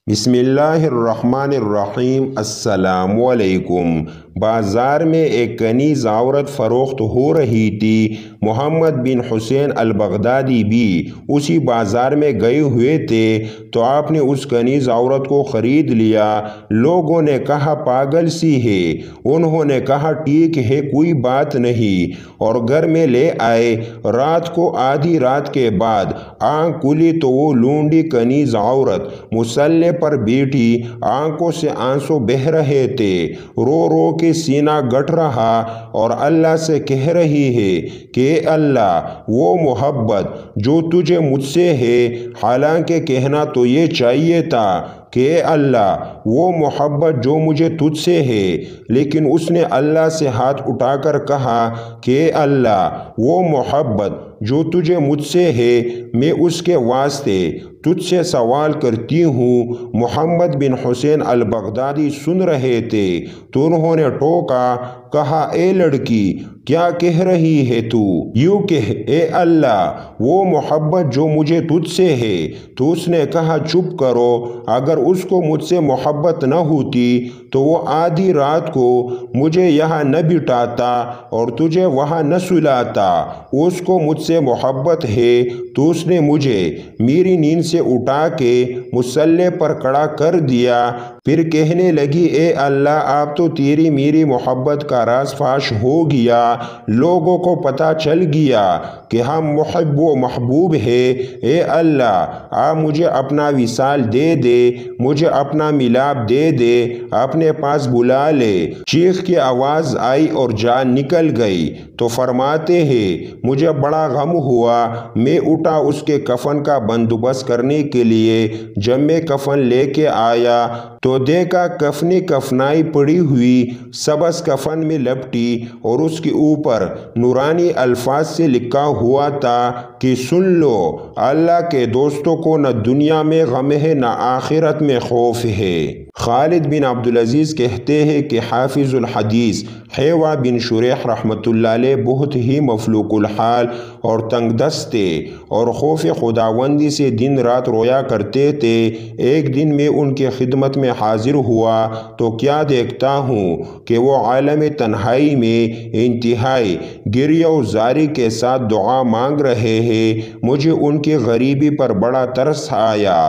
بسم اللہ الرحمن الرحیم۔ السلام علیکم۔ بازار میں ایک کنیز عورت فروخت ہو رہی تھی۔ محمد بن حسین البغدادی بھی اسی بازار میں گئے ہوئے تھے تو آپ نے اس کنیز عورت کو خرید لیا۔ لوگوں نے کہا پاگل سی ہے۔ انہوں نے کہا ٹھیک ہے کوئی بات نہیں، اور گھر میں لے آئے۔ رات کو آدھی رات کے بعد آنکھ کھلی تو وہ لونڈی کنیز عورت مصلے پر بیٹھی، آنکھوں سے آنسو بہہ رہے تھے، رو رو کے سینہ گٹ رہا اور اللہ سے کہہ رہی ہے کہ اے اللہ وہ محبت جو تجھے مجھ سے ہے، حالانکہ کہنا تو یہ چاہیے تھا کہ اے اللہ وہ محبت جو مجھے تجھ سے ہے، لیکن اس نے اللہ سے ہاتھ اٹھا کر کہا کہ اے اللہ وہ محبت جو تجھے مجھ سے ہے، میں اس کے واسطے تجھ سے سوال کرتی ہوں۔ محمد بن حسین البغدادی سن رہے تھے تو انہوں نے ٹوکا، کہا اے لڑکی کیا کہہ رہی ہے تو؟ یوں کہہ اے اللہ وہ محبت جو مجھے تجھ سے ہے۔ تو اس نے کہا چپ کرو، اگر اس کو مجھ سے محبت نہ ہوتی تو وہ آدھی رات کو مجھے یہاں نہ بٹھاتا اور تجھے وہاں نہ سلاتا۔ اس کو مجھ سے محبت ہے تو اس نے مجھے میری نیند سے اٹھا کے مصلے پر کھڑا کر دیا، پھر کہنے لگی اے اللہ اب تو تیری میری محبت کا راز فاش ہو گیا، لوگوں کو پتہ چل گیا کہ ہم محب و محبوب ہیں۔ اے اللہ آپ مجھے اپنا وصال دے دے، مجھے اپنا ملاپ دے دے، اپنے پاس بلا لے۔ چیخ کی آواز آئی اور جان نکل گئی تو فرماتے ہیں مجھے بڑا غم ہوا، میں اٹھا اس کے کفن کا بندوبست کرنے کے لیے۔ جب میں کفن لے کے آیا تو دیکھا کفنی کفنائی پڑی ہوئی، سبز کفن میں لپٹی، اور اس کے اوپر نورانی الفاظ سے لکھا ہوا تھا کہ سن لو اللہ کے دوستوں کو نہ دنیا میں غم ہے نہ آخرت میں خوف ہے۔ خالد بن عبدالعزیز کہتے ہیں کہ حافظ الحدیث حیوہ بن شریح رحمۃ اللہ علیہ بہت ہی مفلوق الحال اور تنگ دست تھے اور خوف خداوندی سے دن رات رویا کرتے تھے۔ ایک دن میں ان کی خدمت میں حاضر ہوا تو کیا دیکھتا ہوں کہ وہ عالم تنہائی میں انتہائی گریہ و زاری کے ساتھ دعا مانگ رہے ہیں۔ مجھے ان کی غریبی پر بڑا ترس آیا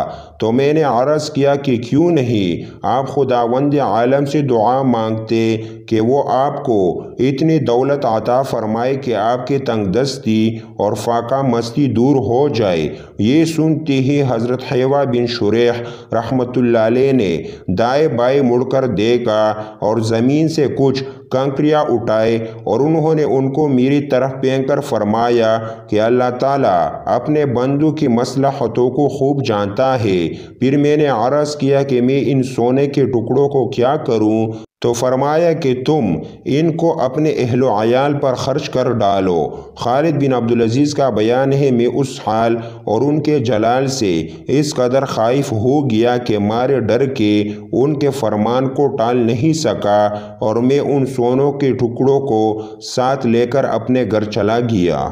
تو میں نے عرض کیا کہ کیوں نہیں آپ خداوند عالم سے دعا مانگتے کہ وہ آپ کو اتنی دولت عطا فرمائے کہ آپ کی تنگ دستی اور فاقہ مستی دور ہو جائے۔ یہ سنتی ہی حضرت حیوہ بن شریح رحمۃ اللہ علیہ نے دائیں بائیں مڑ کر دیکھا اور زمین سے کچھ کنکریاں اٹھائے اور انہوں نے ان کو میری طرف پھینک کر فرمایا کہ اللہ تعالیٰ اپنے بندوں کی مصلحتوں کو خوب جانتا ہے۔ پھر میں نے عرض کیا کہ میں ان سونے کے ٹکڑوں کو کیا کروں؟ تو فرمایا کہ تم ان کو اپنے اہل و عیال پر خرچ کر ڈالو۔ خالد بن عبدالعزیز کا بیان ہے میں اس حال اور ان کے جلال سے اس قدر خائف ہو گیا کہ مارے ڈر کے ان کے فرمان کو ٹال نہیں سکا، اور میں ان سونوں کے ٹکڑوں کو ساتھ لے کر اپنے گھر چلا گیا۔